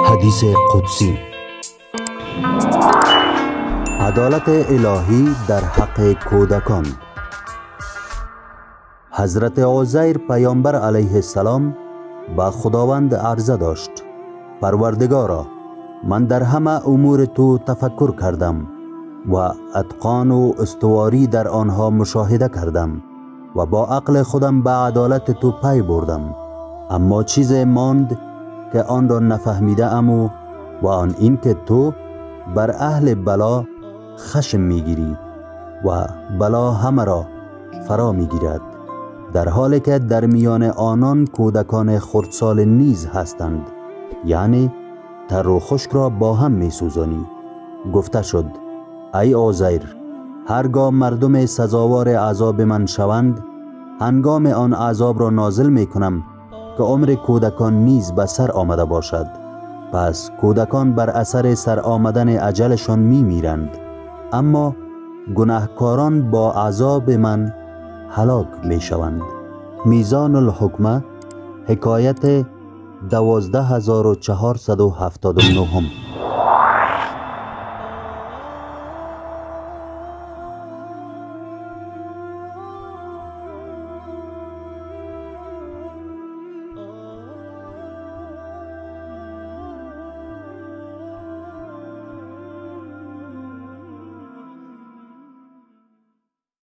حدیث قدسی: عدالت الهی در حق کودکان. حضرت عزیر پیامبر علیه السلام با خداوند عرضه داشت: پروردگارا، من در همه امور تو تفکر کردم و اتقان و استواری در آنها مشاهده کردم و با عقل خودم به عدالت تو پی بردم، اما چیز ماند که آن را نفهمیده ام و آن این که تو بر اهل بلا خشم میگیری و بلا همه را فرا میگیرد، در حالی که در میان آنان کودکان خردسال نیز هستند، یعنی تر و خشک را با هم میسوزانی. گفته شد: ای عزیر، هرگاه مردم سزاوار عذاب من شوند، هنگام آن عذاب را نازل میکنم که عمر کودکان نیز به سر آمده باشد، پس کودکان بر اثر سر آمدن اجلشان میمیرند، اما گناهکاران با عذاب من هلاک میشوند. میزان الحکمه، حکایت 12479.